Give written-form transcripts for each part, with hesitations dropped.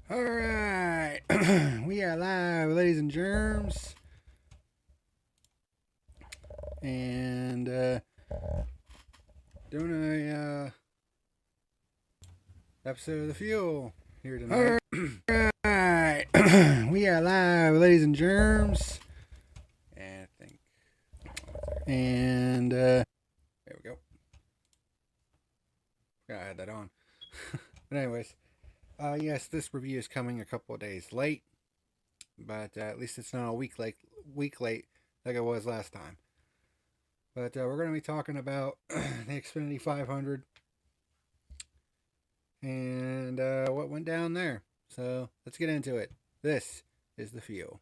Alright, we are live, ladies and germs. And, doing a, episode of The Fuel here tonight. Alright, we are live, ladies and germs. And I think, and, there we go. Gotta add that on. But anyways. Yes, this review is coming a couple of days late, but at least it's not a week late like it was last time. But we're going to be talking about the XFinity 500 and what went down there. So let's get into it. This is The Fuel.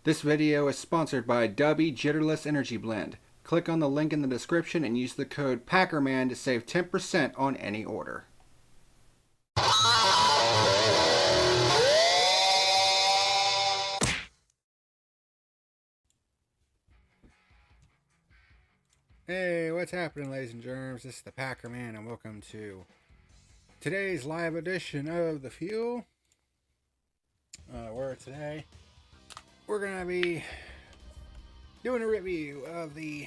This video is sponsored by Dubby Jitterless Energy Blend. Click on the link in the description and use the code PackerMan to save 10% on any order. Hey, what's happening, ladies and germs? This is the PackerMan, and welcome to today's live edition of The Fuel. Where today we're going to be doing a review of the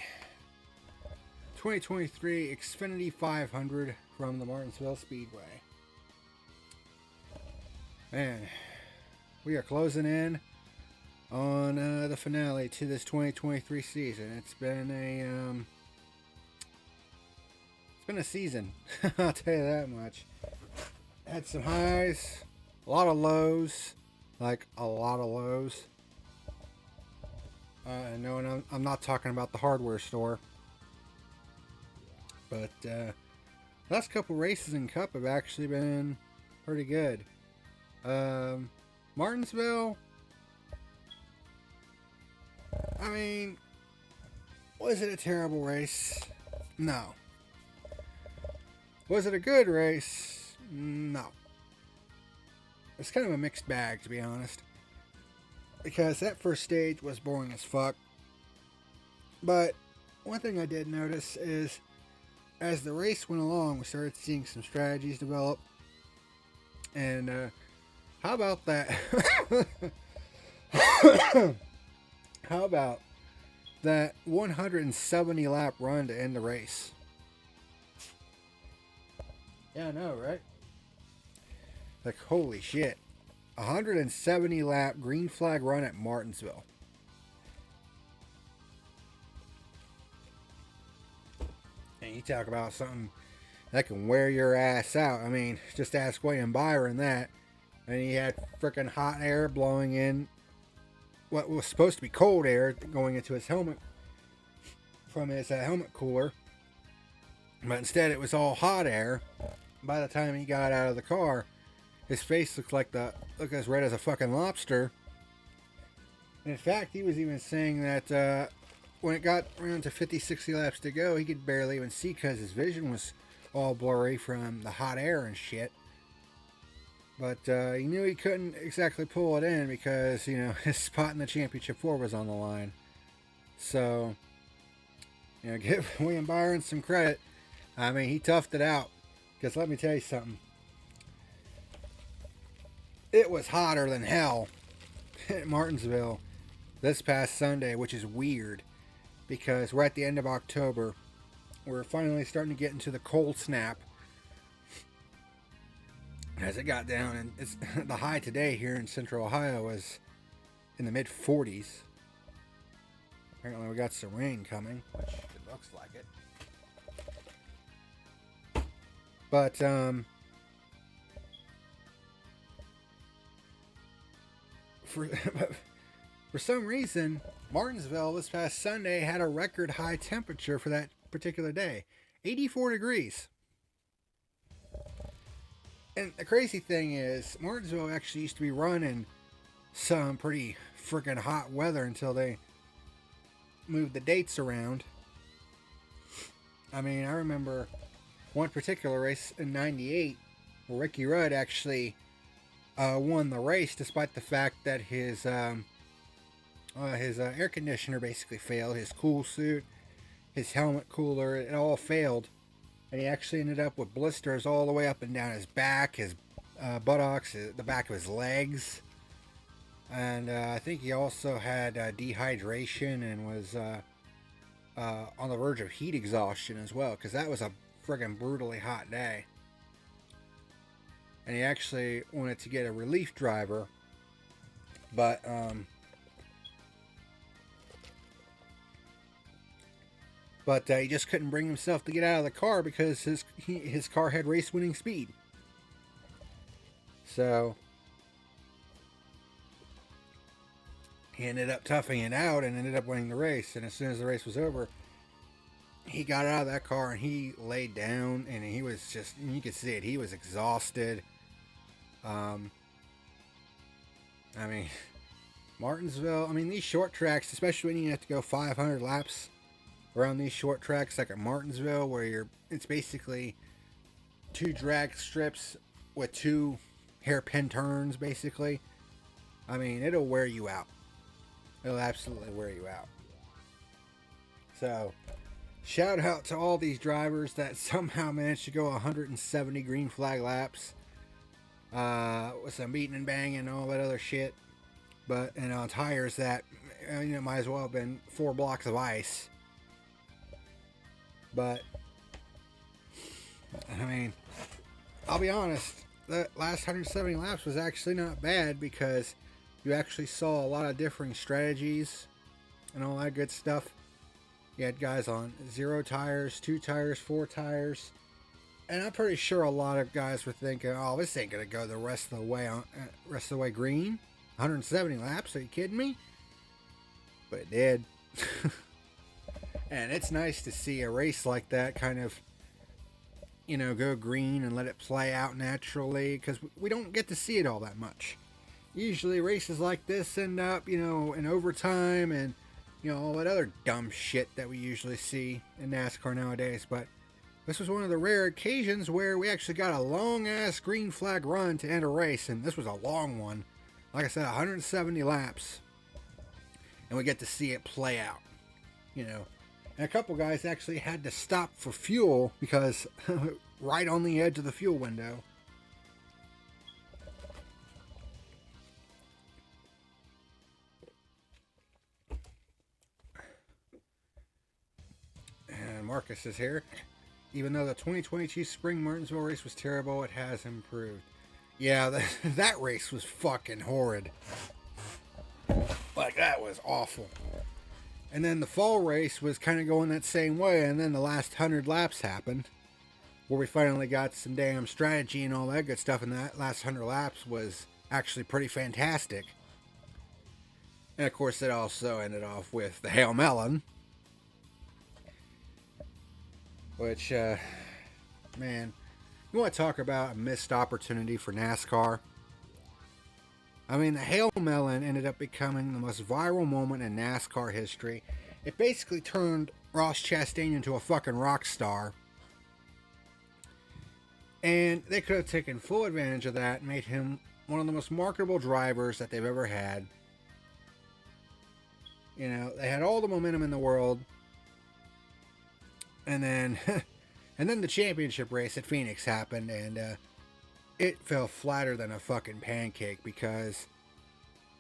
2023 XFinity 500 from the Martinsville Speedway. Man, we are closing in on the finale to this 2023 season. It's been a season. I'll tell you that much. Had some highs, a lot of lows, like a lot of lows. No, and I'm not talking about the hardware store, but last couple races in Cup have actually been pretty good. Martinsville, I mean, was it a terrible race? No. Was it a good race? No. It's kind of a mixed bag, to be honest, because that first stage was boring as fuck. But one thing I did notice is as the race went along, we started seeing some strategies develop. And how about that? How about that 170 lap run to end the race? Yeah, I know, right? Like, holy shit. 170 lap green flag run at Martinsville. And you talk about something that can wear your ass out. I mean, just ask Byron that. And he had freaking hot air blowing in what was supposed to be cold air going into his helmet from his helmet cooler. But instead it was all hot air. By the time he got out of the car, his face looked as red as a fucking lobster. And in fact, he was even saying that when it got around to 50-60 laps to go, he could barely even see because his vision was all blurry from the hot air and shit. But he knew he couldn't exactly pull it in because, you know, his spot in the championship 4 was on the line. So, you know, give Byron some credit. I mean, he toughed it out. Because let me tell you something. It was hotter than hell at Martinsville this past Sunday, which is weird. Because we're at the end of October. We're finally starting to get into the cold snap. As it got down, and it's the high today here in Central Ohio was in the mid-40s. Apparently we got some rain coming, which it looks like it. But for some reason, Martinsville this past Sunday had a record high temperature for that particular day, 84 degrees. And the crazy thing is, Martinsville actually used to be running some pretty freaking hot weather until they moved the dates around. I mean, I remember one particular race in '98 where Ricky Rudd actually won the race despite the fact that his air conditioner basically failed, his cool suit, his helmet cooler, it all failed. And he actually ended up with blisters all the way up and down his back, his buttocks, the back of his legs. And I think he also had dehydration and was on the verge of heat exhaustion as well, because that was a friggin' brutally hot day. And he actually wanted to get a relief driver, but he just couldn't bring himself to get out of the car because his car had race-winning speed. So he ended up toughing it out and ended up winning the race. And as soon as the race was over, he got out of that car and he laid down, and he was just, you could see it, he was exhausted. I mean, Martinsville, I mean, these short tracks, especially when you have to go 500 laps around these short tracks like at Martinsville, where it's basically 2 drag strips with 2 hairpin turns, basically. I mean, it'll wear you out. It'll absolutely wear you out. So, shout out to all these drivers that somehow managed to go 170 green flag laps with some beating and banging and all that other shit. But, and on tires that, might as well have been 4 blocks of ice. But, I mean, I'll be honest, the last 170 laps was actually not bad, because you actually saw a lot of differing strategies and all that good stuff. You had guys on 0 tires, 2 tires, 4 tires. And I'm pretty sure a lot of guys were thinking, oh, this ain't going to go the rest of the way green. 170 laps, are you kidding me? But it did. And it's nice to see a race like that kind of, go green and let it play out naturally, because we don't get to see it all that much. Usually races like this end up, in overtime and, all that other dumb shit that we usually see in NASCAR nowadays. But this was one of the rare occasions where we actually got a long-ass green flag run to end a race, and this was a long one. Like I said, 170 laps. And we get to see it play out, And a couple guys actually had to stop for fuel because right on the edge of the fuel window. And Marcus is here. Even though the 2022 Spring Martinsville race was terrible, it has improved. Yeah, that race was fucking horrid. Like, that was awful. And then the fall race was kind of going that same way, and then the last 100 laps happened, where we finally got some damn strategy and all that good stuff, and that last 100 laps was actually pretty fantastic. And of course, it also ended off with the Hail Melon, which, man, you want to talk about a missed opportunity for NASCAR? I mean, the Hail Melon ended up becoming the most viral moment in NASCAR history. It basically turned Ross Chastain into a fucking rock star. And they could have taken full advantage of that and made him one of the most marketable drivers that they've ever had. They had all the momentum in the world. And then, the championship race at Phoenix happened, and it fell flatter than a fucking pancake, because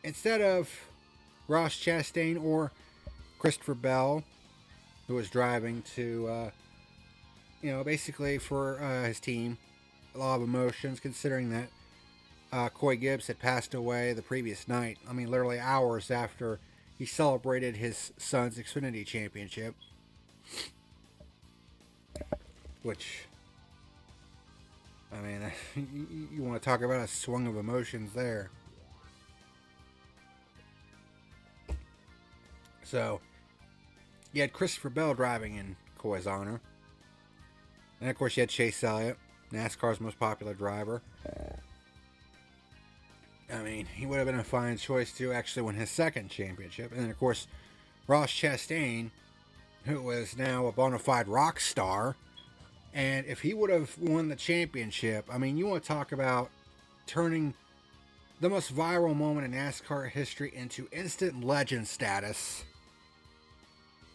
instead of Ross Chastain or Christopher Bell, who was driving to, basically for his team, a lot of emotions, considering that Coy Gibbs had passed away the previous night. I mean, literally hours after he celebrated his son's Xfinity championship. Which, I mean, you want to talk about a swing of emotions there. So, you had Christopher Bell driving in Coy's honor. And of course, you had Chase Elliott, NASCAR's most popular driver. I mean, he would have been a fine choice to actually win his second championship. And then, of course, Ross Chastain, who was now a bona fide rock star. And if he would have won the championship, I mean, you want to talk about turning the most viral moment in NASCAR history into instant legend status.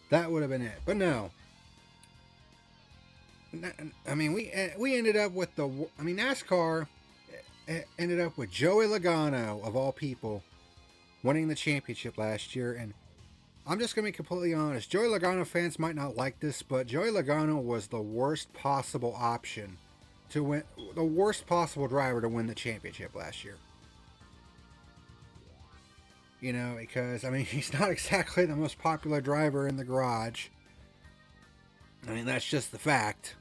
That would have been it. But no. I mean, we ended up with NASCAR ended up with Joey Logano, of all people, winning the championship last year. And I'm just going to be completely honest. Joey Logano fans might not like this, but Joey Logano was the worst possible option to win, the worst possible driver to win the championship last year. You know, because, I mean, he's not exactly the most popular driver in the garage. I mean, that's just the fact.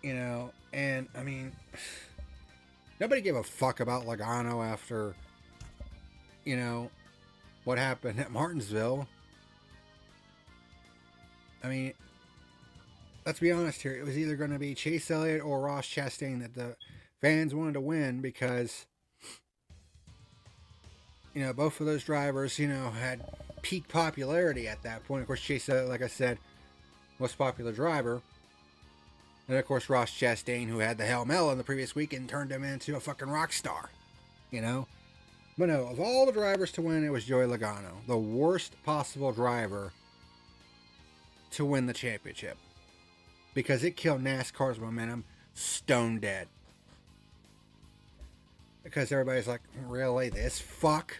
You know, and, I mean, nobody gave a fuck about Logano after, you know, what happened at Martinsville. I mean, let's be honest here. It was either going to be Chase Elliott or Ross Chastain that the fans wanted to win because, you know, both of those drivers, you know, had peak popularity at that point. Of course, Chase Elliott, like I said, most popular driver. And of course, Ross Chastain, who had the Hail Mel in the previous weekend, turned him into a fucking rock star. You know? But no, of all the drivers to win, it was Joey Logano. The worst possible driver to win the championship. Because it killed NASCAR's momentum stone dead. Because everybody's like, really? This fuck?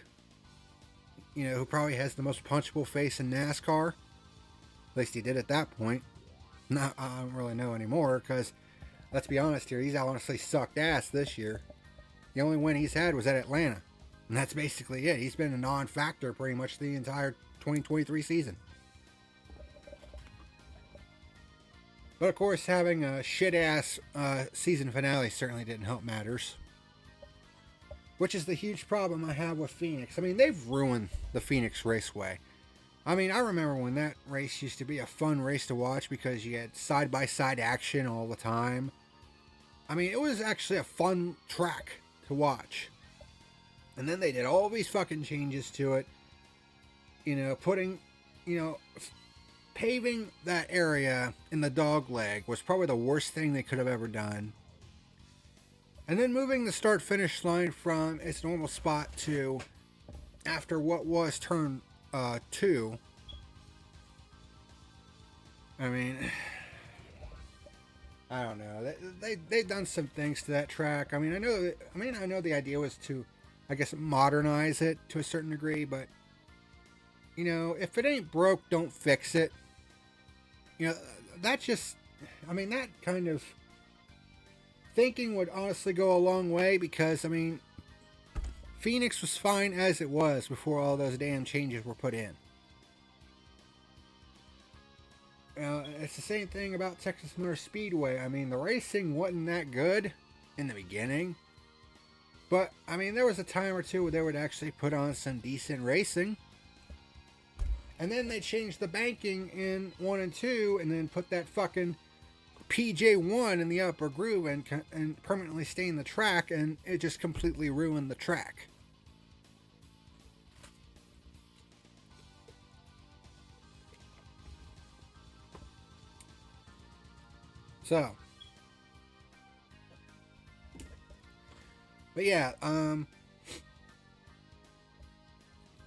You know, who probably has the most punchable face in NASCAR? At least he did at that point. Not, I don't really know anymore, because, let's be honest here, he's honestly sucked ass this year. The only win he's had was at Atlanta. And that's basically it. He's been a non-factor pretty much the entire 2023 season. But of course, having a shit-ass season finale certainly didn't help matters. Which is the huge problem I have with Phoenix. I mean, they've ruined the Phoenix Raceway. I mean, I remember when that race used to be a fun race to watch because you had side-by-side action all the time. I mean, it was actually a fun track to watch. And then they did all these fucking changes to it. You know, putting, you know, paving that area in the dog leg was probably the worst thing they could have ever done. And then moving the start-finish line from its normal spot to after what was turn 2. I mean, I don't know. They've done some things to that track. I mean, I know the idea was to, I guess, modernize it to a certain degree, but you know, if it ain't broke, don't fix it. You know, that just, I mean, that kind of thinking would honestly go a long way because, I mean, Phoenix was fine as it was before all those damn changes were put in. It's the same thing about Texas Motor Speedway. I mean, the racing wasn't that good in the beginning. But, I mean, there was a time or two where they would actually put on some decent racing. And then they changed the banking in 1 and 2 and then put that fucking PJ1 in the upper groove and permanently stained the track, and it just completely ruined the track. So, but yeah,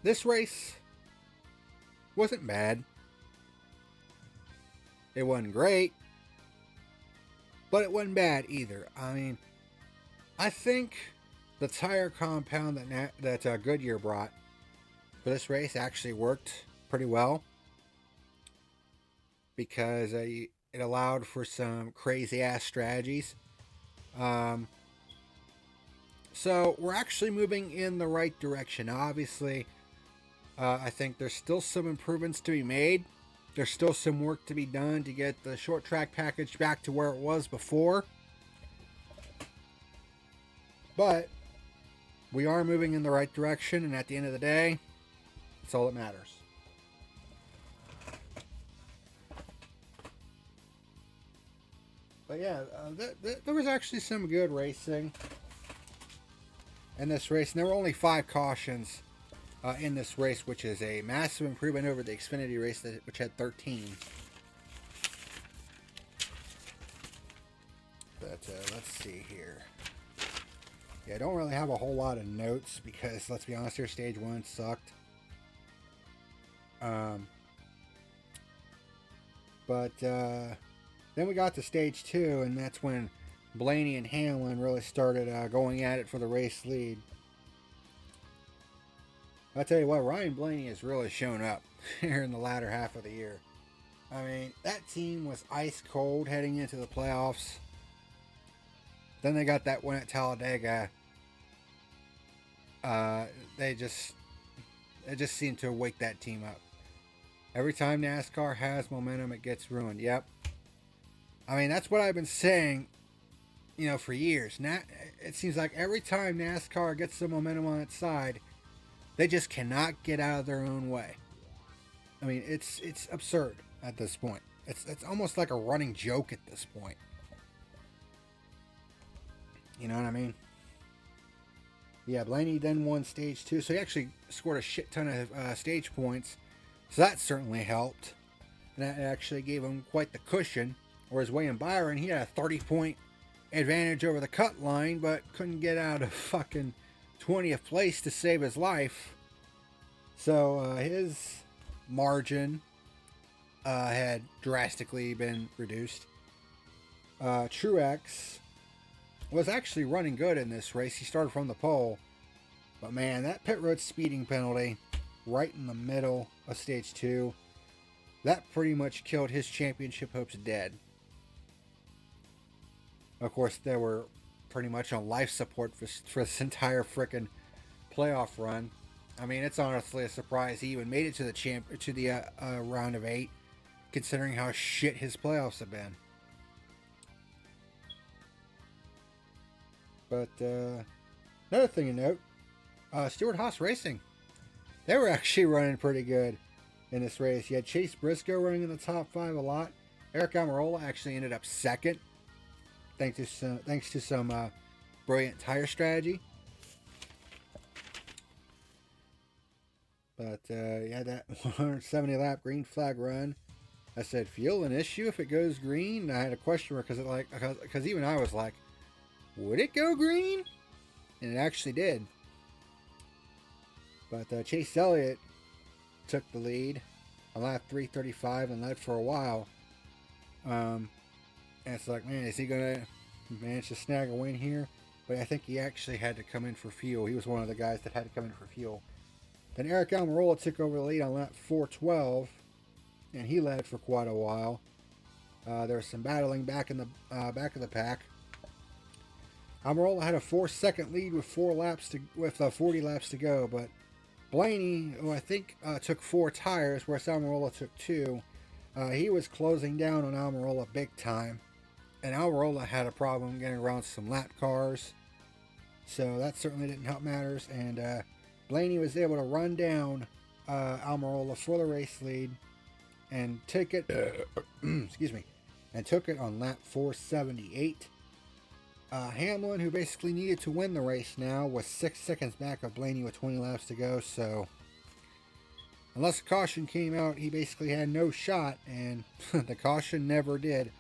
this race wasn't bad. It wasn't great, but it wasn't bad either. I mean, I think the tire compound that Goodyear brought for this race actually worked pretty well because it allowed for some crazy ass strategies. So we're actually moving in the right direction. Obviously, I think there's still some improvements to be made. There's still some work to be done to get the short track package back to where it was before. But we are moving in the right direction, and at the end of the day, that's all that matters. But yeah, there was actually some good racing in this race, and there were only 5 cautions in this race, which is a massive improvement over the Xfinity race, which had 13. But let's see here. Yeah, I don't really have a whole lot of notes because, let's be honest here, Stage 1 sucked. But then we got to stage 2, and that's when Blaney and Hamlin really started going at it for the race lead. I'll tell you what, Ryan Blaney has really shown up here in the latter half of the year. I mean, that team was ice cold heading into the playoffs. Then they got that win at Talladega. It just seemed to wake that team up. Every time NASCAR has momentum, it gets ruined. Yep. I mean, that's what I've been saying, for years. It seems like every time NASCAR gets the momentum on its side, they just cannot get out of their own way. I mean, it's absurd at this point. It's almost like a running joke at this point. You know what I mean? Yeah, Blaney then won stage 2, so he actually scored a shit ton of stage points. So that certainly helped. And that actually gave him quite the cushion. Whereas William Byron, he had a 30-point advantage over the cut line, but couldn't get out of fucking 20th place to save his life. So his margin had drastically been reduced. Truex was actually running good in this race. He started from the pole. But man, that pit road speeding penalty right in the middle of stage 2, that pretty much killed his championship hopes dead. Of course, they were pretty much on life support for this entire frickin' playoff run. I mean, it's honestly a surprise he even made it to the round of 8, considering how shit his playoffs have been. But another thing to note, Stewart-Haas Racing, they were actually running pretty good in this race. You had Chase Briscoe running in the top 5 a lot. Eric Almirola actually ended up second, thanks to some brilliant tire strategy. But you had that 170 lap green flag run. I said, fuel an issue if it goes green? And I had a question mark because even I was like, would it go green? And it actually did. But Chase Elliott took the lead on lap 335 and led for a while. And it's like, man, is he going to manage to snag a win here? But I think he actually had to come in for fuel. He was one of the guys that had to come in for fuel. Then Eric Almirola took over the lead on lap 412, and he led for quite a while. There was some battling back in the back of the pack. Almirola had a 4-second lead with 40 laps to go, but Blaney, who I think took 4 tires, whereas Almirola took 2, he was closing down on Almirola big time, and Almirola had a problem getting around some lap cars, so that certainly didn't help matters. And Blaney was able to run down Almirola for the race lead and take it. Excuse me, and took it on lap 478. Hamlin, who basically needed to win the race now, was 6 seconds back of Blaney with 20 laps to go, so unless caution came out, he basically had no shot, and the caution never did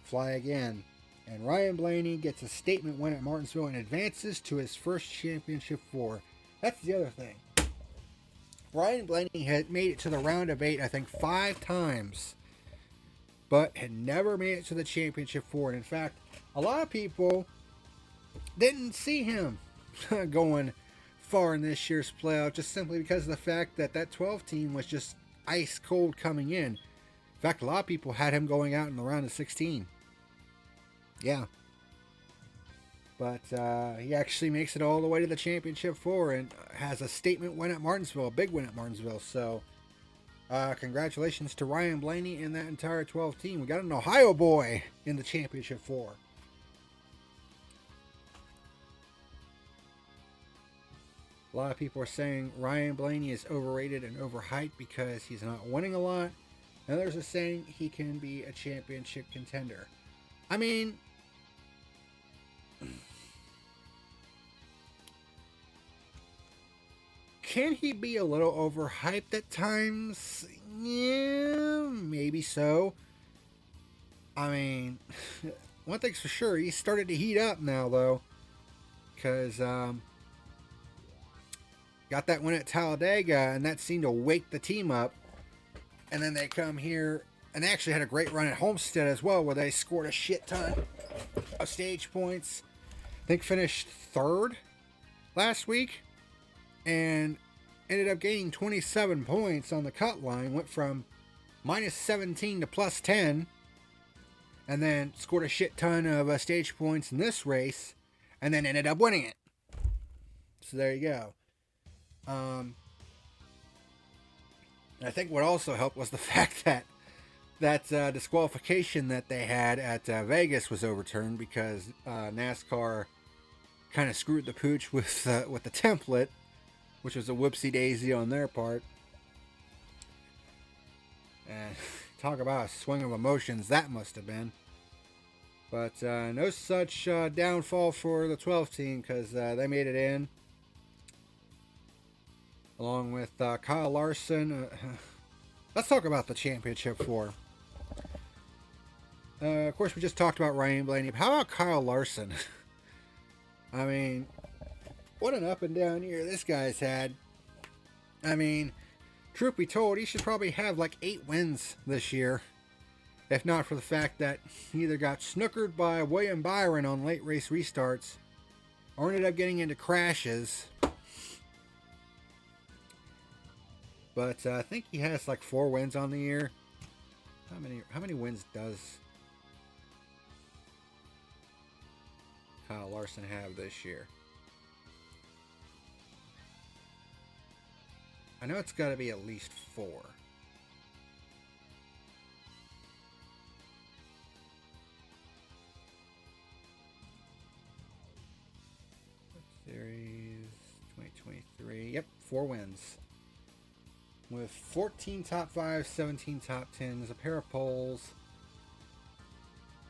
fly again. And Ryan Blaney gets a statement win at Martinsville and advances to his first championship 4. That's the other thing. Ryan Blaney had made it to the round of 8, I think, 5 times, but had never made it to the championship 4. And in fact, a lot of people didn't see him going far in this year's playoff, just simply because of the fact that that 12 team was just ice cold coming in. In fact, a lot of people had him going out in the round of 16. Yeah. But he actually makes it all the way to the championship 4 and has a statement win at Martinsville, a big win at Martinsville. So congratulations to Ryan Blaney and that entire 12 team. We got an Ohio boy in the championship 4. A lot of people are saying Ryan Blaney is overrated and overhyped because he's not winning a lot. And others are saying he can be a championship contender. I mean, can he be a little overhyped at times? Yeah, maybe so. I mean, one thing's for sure, he started to heat up now, though. Because, got that win at Talladega, and that seemed to wake the team up. And then they come here And they actually had a great run at Homestead as well, where they scored a shit ton of stage points. I think finished third last week and ended up gaining 27 points on the cut line. Went from minus 17 to plus 10, and then scored a shit ton of stage points in this race, and then ended up winning it. So there you go. I think what also helped was the fact that disqualification that they had at Vegas was overturned, because NASCAR kind of screwed the pooch with the template, which was a whoopsie daisy on their part. And talk about a swing of emotions that must have been. But no such downfall for the 12 team, because they made it in, along with Kyle Larson. Let's talk about the championship 4. Of course, we just talked about Ryan Blaney. How about Kyle Larson? I mean, what an up and down year this guy's had. I mean, truth be told, he should probably have like 8 wins this year, if not for the fact that he either got snookered by William Byron on late race restarts, or ended up getting into crashes. But I think he has like 4 wins on the year. How many wins does Kyle Larson have this year? I know it's got to be at least 4. Series 2023. Yep, 4 wins. With 14 top 5s, 17 top 10s, a pair of poles.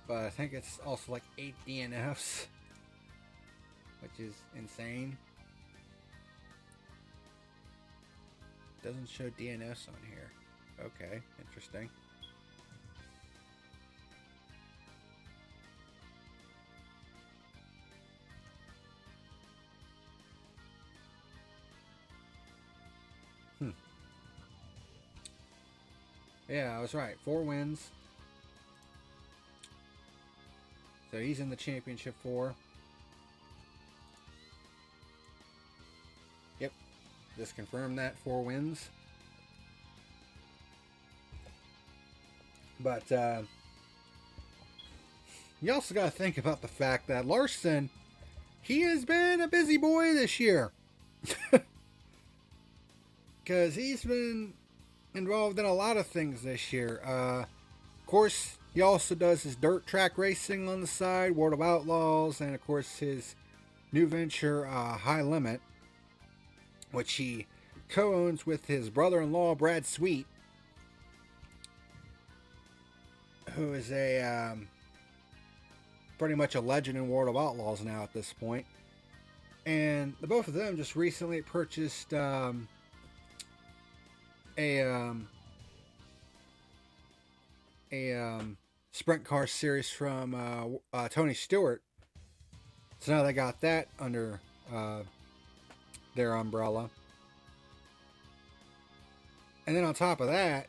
But I think it's also like 8 DNFs, which is insane. Doesn't show DNFs on here. Okay, interesting. Yeah, I was right. 4 wins. So he's in the championship 4. Yep. Just confirmed that. 4 wins. But you also got to think about the fact that Larson, he has been a busy boy this year. Because he's been involved in a lot of things this year. Of course, he also does his dirt track racing on the side, World of Outlaws, and of course his new venture, High Limit, which he co-owns with his brother-in-law, Brad Sweet, who is a pretty much a legend in World of Outlaws now at this point. And the both of them just recently purchased a sprint car series from Tony Stewart. So now they got that under their umbrella. And then on top of that,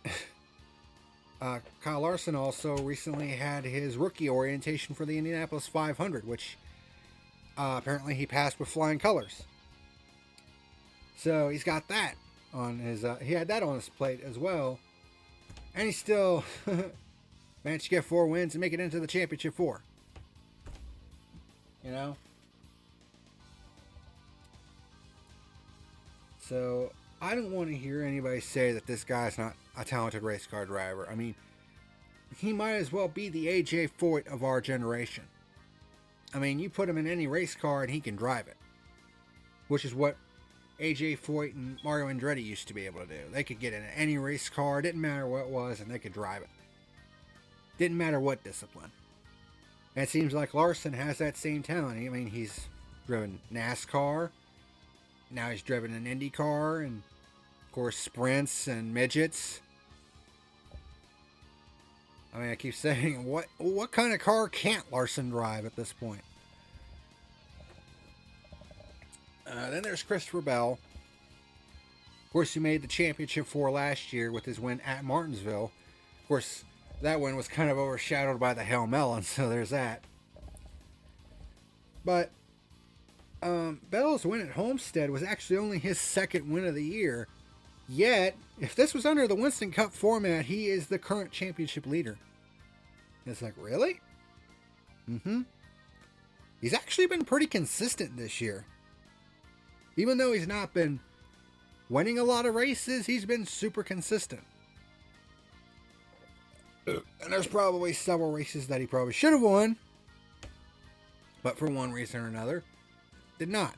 Kyle Larson also recently had his rookie orientation for the Indianapolis 500, which apparently he passed with flying colors. So he's got that on his, he had that on his plate as well. And he still managed to get 4 wins and make it into the championship 4. You know? So I don't want to hear anybody say that this guy's not a talented race car driver. I mean, he might as well be the AJ Foyt of our generation. I mean, you put him in any race car and he can drive it. Which is what AJ Foyt and Mario Andretti used to be able to do. They could get in any race car, didn't matter what it was, and they could drive it. Didn't matter what discipline. And it seems like Larson has that same talent. I mean, he's driven NASCAR. Now he's driven an IndyCar, and of course sprints and midgets. I mean, I keep saying, what kind of car can't Larson drive at this point? Then there's Christopher Bell. Of course, he made the championship 4 last year with his win at Martinsville. Of course, that one was kind of overshadowed by the Hail Melon, so there's that. But Bell's win at Homestead was actually only his second win of the year. Yet, if this was under the Winston Cup format, he is the current championship leader. And it's like, really? Mm-hmm. He's actually been pretty consistent this year. Even though he's not been winning a lot of races, he's been super consistent. And there's probably several races that he probably should have won, but for one reason or another, did not.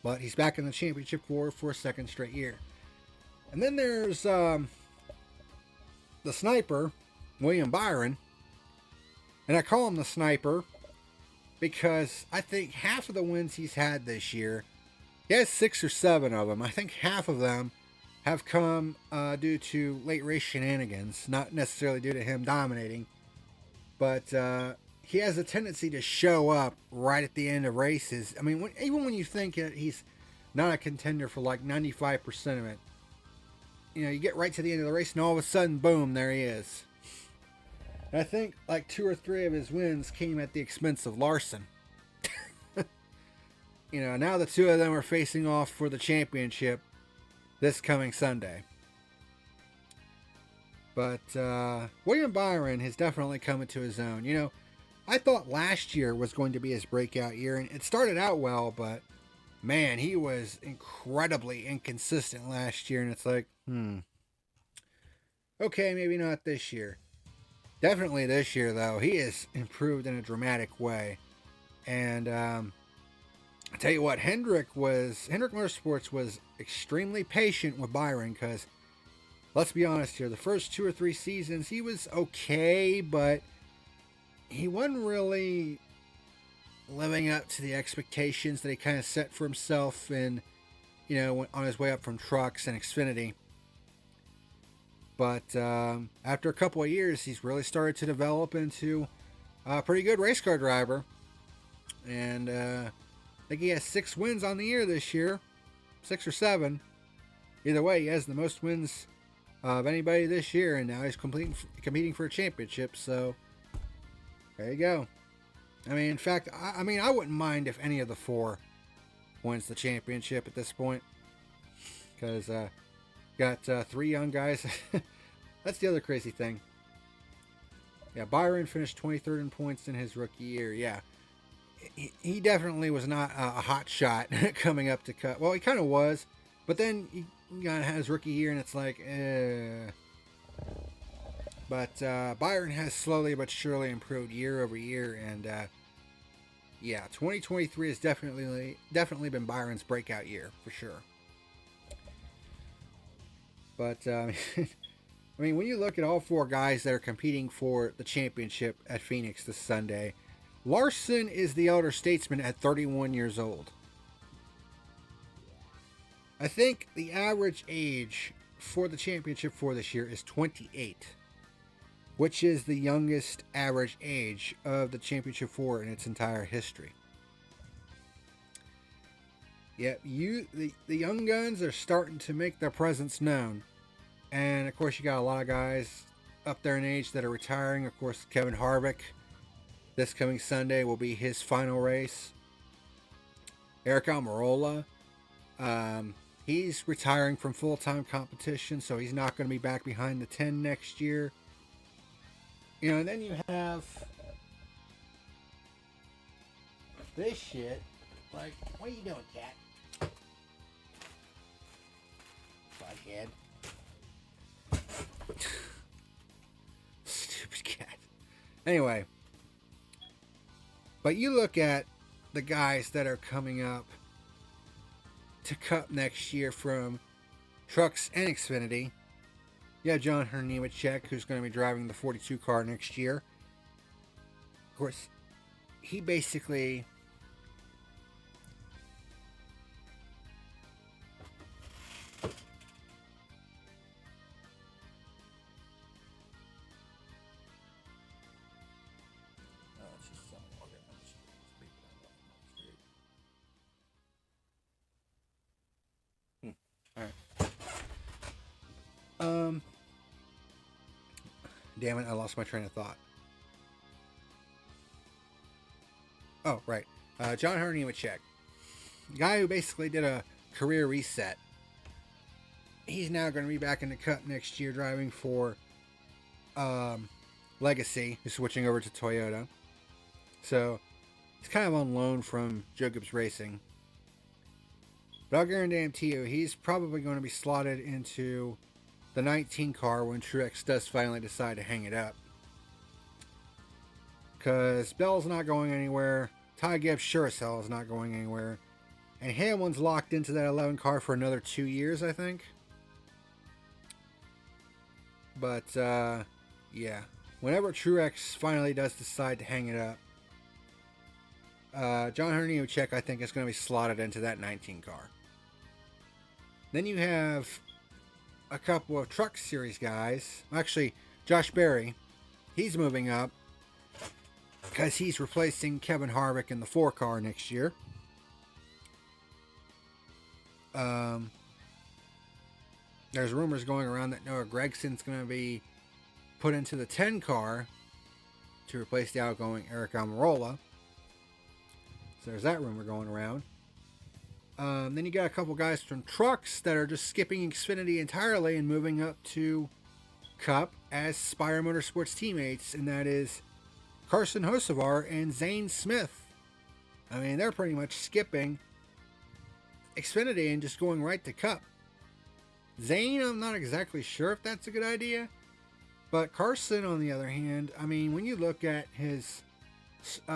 But he's back in the championship for a second straight year. And then there's the sniper, William Byron. And I call him the sniper because I think half of the wins he's had this year, he has 6 or 7 of them. I think half of them have come due to late race shenanigans, not necessarily due to him dominating, but he has a tendency to show up right at the end of races. I mean, even when you think that he's not a contender for like 95% of it, you know, you get right to the end of the race and all of a sudden, boom, there he is. And I think like 2 or 3 of his wins came at the expense of Larson. You know, now the 2 of them are facing off for the championship this coming Sunday. But William Byron has definitely come into his own. You know, I thought last year was going to be his breakout year, and it started out well, but man, he was incredibly inconsistent last year, and it's like, okay, maybe not this year. Definitely this year, though, he has improved in a dramatic way. And I tell you what, Hendrick Motorsports was extremely patient with Byron because, let's be honest here, the first 2 or 3 seasons he was okay, but he wasn't really living up to the expectations that he kind of set for himself and, you know, on his way up from trucks and Xfinity. But after a couple of years, he's really started to develop into a pretty good race car driver. And I think he has 6 wins on the year this year. 6 or 7. Either way, he has the most wins of anybody this year, and now he's competing for a championship. So, there you go. I mean, in fact, I wouldn't mind if any of the 4 wins the championship at this point. Because got 3 young guys. That's the other crazy thing. Yeah, Byron finished 23rd in points in his rookie year. Yeah. He definitely was not a hot shot coming up to cut. Well, he kind of was, but then he got his rookie year, and it's like, But Byron has slowly but surely improved year over year, and yeah, 2023 has definitely been Byron's breakout year for sure. But I mean, when you look at all 4 guys that are competing for the championship at Phoenix this Sunday, Larson is the elder statesman at 31 years old. I think the average age for the championship for this year is 28, which is the youngest average age of the championship for in its entire history. Yep, the young guns are starting to make their presence known. And of course, you got a lot of guys up there in age that are retiring. Of course, Kevin Harvick, this coming Sunday will be his final race. Eric Almirola, he's retiring from full-time competition, so he's not going to be back behind the 10 next year. You know, and then you have this shit. Like, what are you doing, cat? Fuckhead. Stupid cat. Anyway. But you look at the guys that are coming up to Cup next year from trucks and Xfinity. You have John Hernimacek, who's going to be driving the 42 car next year. Of course, he basically... damn it, I lost my train of thought. Oh, right. John Hunter Nemechek. Guy who basically did a career reset. He's now going to be back in the Cup next year driving for Legacy, who's switching over to Toyota. So, he's kind of on loan from Jacobs Racing. But I'll guarantee you, he's probably going to be slotted into the 19 car when Truex does finally decide to hang it up. Because Bell's not going anywhere. Ty Gibbs sure as hell is not going anywhere. And Hamlin's locked into that 11 car for another 2 years, I think. But, yeah. Whenever Truex finally does decide to hang it up, John Hunter Nemechek, I think, is going to be slotted into that 19 car. Then you have a couple of Truck Series guys. Actually, Josh Berry, he's moving up because he's replacing Kevin Harvick in the 4 car next year. There's rumors going around that Noah Gregson's going to be put into the 10 car to replace the outgoing Eric Almirola. So there's that rumor going around. Then you got a couple guys from Trucks that are just skipping Xfinity entirely and moving up to Cup as Spire Motorsports teammates, and that is Carson Hocevar and Zane Smith. I mean, they're pretty much skipping Xfinity and just going right to Cup. Zane, I'm not exactly sure if that's a good idea, but Carson, on the other hand, I mean, when you look at his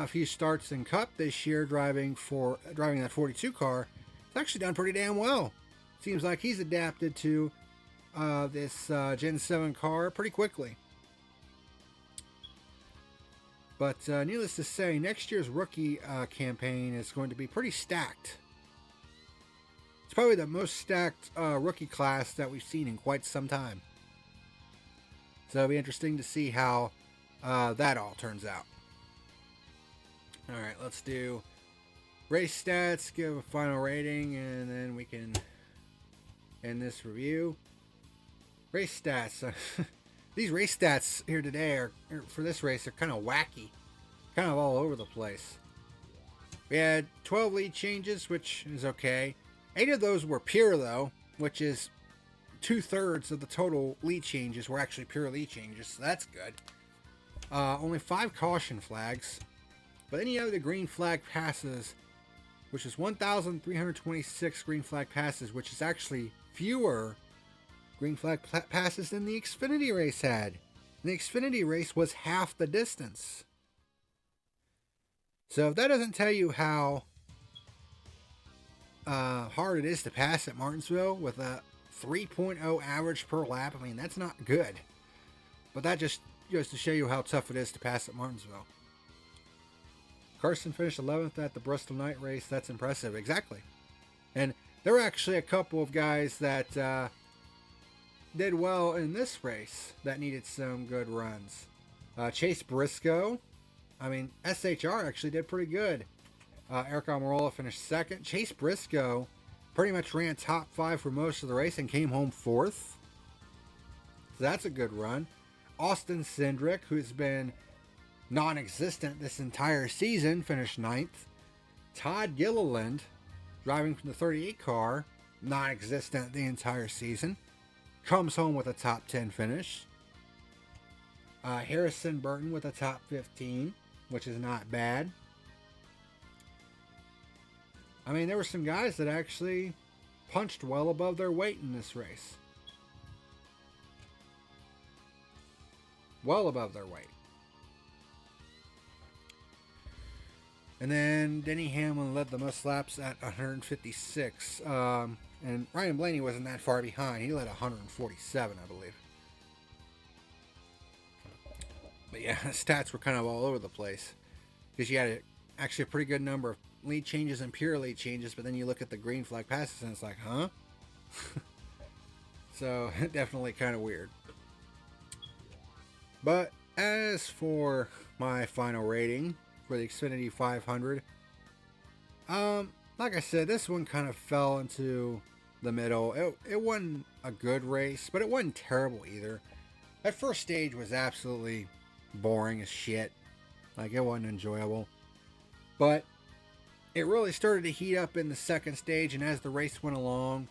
few starts in Cup this year, driving that 42 car, it's actually done pretty damn well. Seems like he's adapted to this Gen 7 car pretty quickly. But needless to say, next year's rookie campaign is going to be pretty stacked. It's probably the most stacked rookie class that we've seen in quite some time. So it'll be interesting to see how that all turns out. Alright, let's do race stats, give a final rating, and then we can end this review. Race stats. These race stats here today for this race are kind of wacky. Kind of all over the place. We had 12 lead changes, which is okay. 8 of those were pure, though, which is 2/3 of the total lead changes were actually pure lead changes, so that's good. Only 5 caution flags. But then you have the green flag passes, which is 1,326 green flag passes, which is actually fewer green flag passes than the Xfinity race had. And the Xfinity race was half the distance. So if that doesn't tell you how hard it is to pass at Martinsville with a 3.0 average per lap, I mean, that's not good. But that just goes to show you how tough it is to pass at Martinsville. Carson finished 11th at the Bristol night race. That's impressive. Exactly. And there were actually a couple of guys that did well in this race that needed some good runs. Chase Briscoe. I mean, SHR actually did pretty good. Eric Almirola finished 2nd. Chase Briscoe pretty much ran top 5 for most of the race and came home 4th. So that's a good run. Austin Cindric, who's been non-existent this entire season, finished 9th. Todd Gilliland, driving from the 38 car, non-existent the entire season, comes home with a top 10 finish. Harrison Burton with a top 15, which is not bad. I mean, there were some guys that actually punched well above their weight in this race. Well above their weight. And then Denny Hamlin led the most laps at 156. And Ryan Blaney wasn't that far behind. He led 147, I believe. But yeah, stats were kind of all over the place. Because you had actually a pretty good number of lead changes and pure lead changes. But then you look at the green flag passes and it's like, huh? So, definitely kind of weird. But as for my final rating for the Xfinity 500, like I said, this one kind of fell into the middle. It wasn't a good race, but it wasn't terrible either. That first stage was absolutely boring as shit. Like, it wasn't enjoyable. But it really started to heat up in the second stage, and as the race went along,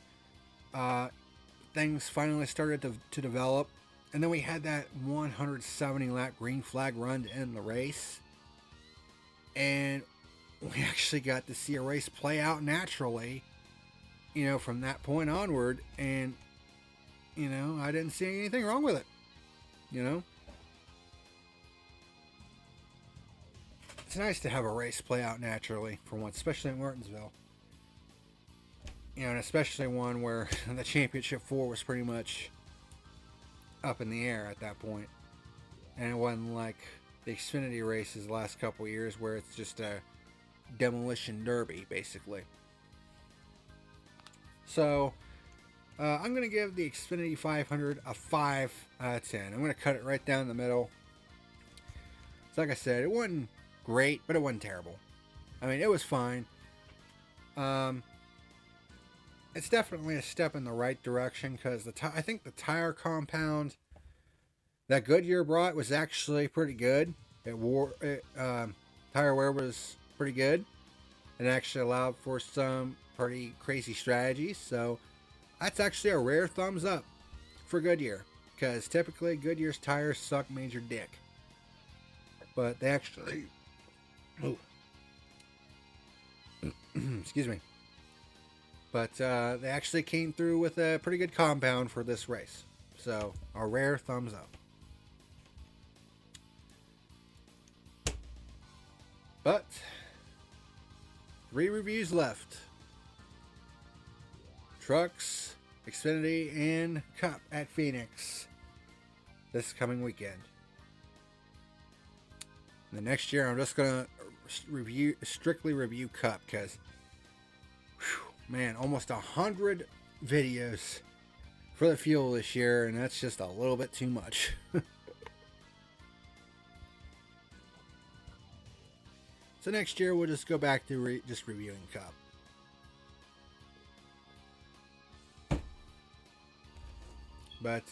things finally started to develop. And then we had that 170 lap green flag run to end the race. And we actually got to see a race play out naturally, from that point onward. And, I didn't see anything wrong with it. It's nice to have a race play out naturally for once, especially in Martinsville. And especially one where the championship 4 was pretty much up in the air at that point. And it wasn't like the Xfinity races the last couple of years where it's just a demolition derby, basically. So, I'm going to give the Xfinity 500 a 5 out of 10. I'm going to cut it right down the middle. So like I said, it wasn't great, but it wasn't terrible. I mean, it was fine. It's definitely a step in the right direction because I think the tire compound that Goodyear brought was actually pretty good. Tire wear was pretty good. It actually allowed for some pretty crazy strategies. So that's actually a rare thumbs up for Goodyear because typically Goodyear's tires suck major dick. But they actually... excuse me. But they actually came through with a pretty good compound for this race. So, a rare thumbs up. But, 3 reviews left. Trucks, Xfinity, and Cup at Phoenix this coming weekend. The next year, I'm just going to strictly review Cup because, man, almost 100 videos for the fuel this year, and that's just a little bit too much. So next year, we'll just go back to just reviewing Cup. But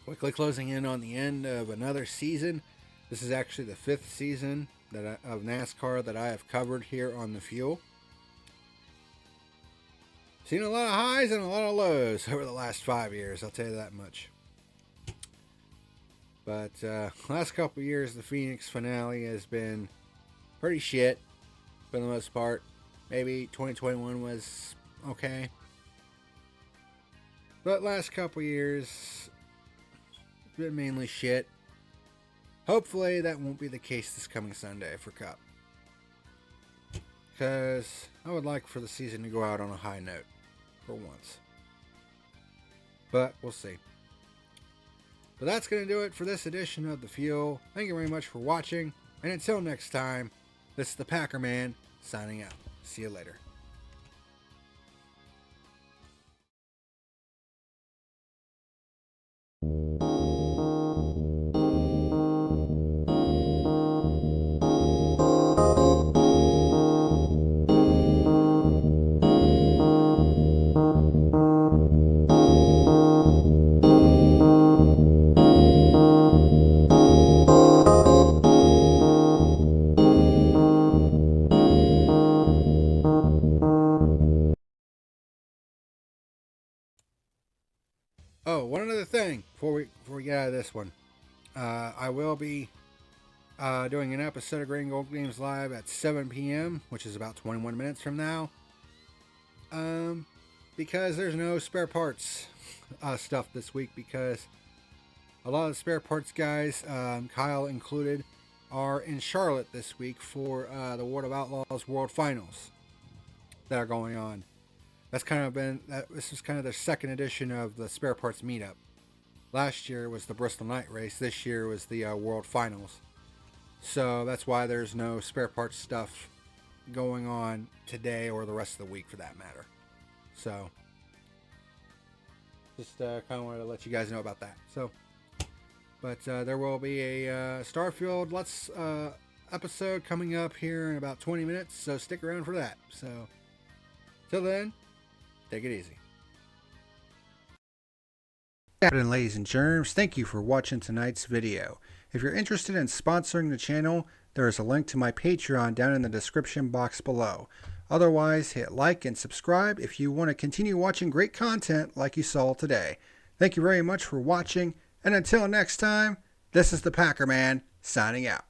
quickly closing in on the end of another season. This is actually the 5th season of NASCAR that I have covered here on the Fuel. Seen a lot of highs and a lot of lows over the last 5 years, I'll tell you that much. But last couple of years, the Phoenix finale has been pretty shit for the most part. Maybe 2021 was okay. But last couple of years, it's been mainly shit. Hopefully that won't be the case this coming Sunday for Cup. Because I would like for the season to go out on a high note for once. But we'll see. But that's going to do it for this edition of The Fuel. Thank you very much for watching. And until next time, this is the PackerMan signing out. See you later. Oh, one other thing before we get out of this one. I will be doing an episode of Green Gold Games Live at 7 p.m., which is about 21 minutes from now. Because there's no spare parts stuff this week because a lot of the spare parts guys, Kyle included, are in Charlotte this week for the World of Outlaws World Finals that are going on. This is kind of their second edition of the spare parts meetup. Last year was the Bristol Night Race. This year was the World Finals. So that's why there's no spare parts stuff going on today or the rest of the week for that matter. So just kind of wanted to let you guys know about that. So, but there will be a Starfield Let's episode coming up here in about 20 minutes. So stick around for that. So till then, take it easy. And ladies and germs, thank you for watching tonight's video. If you're interested in sponsoring the channel, there is a link to my Patreon down in the description box below. Otherwise, hit like and subscribe if you want to continue watching great content like you saw today. Thank you very much for watching, and until next time, this is the PackerMan signing out.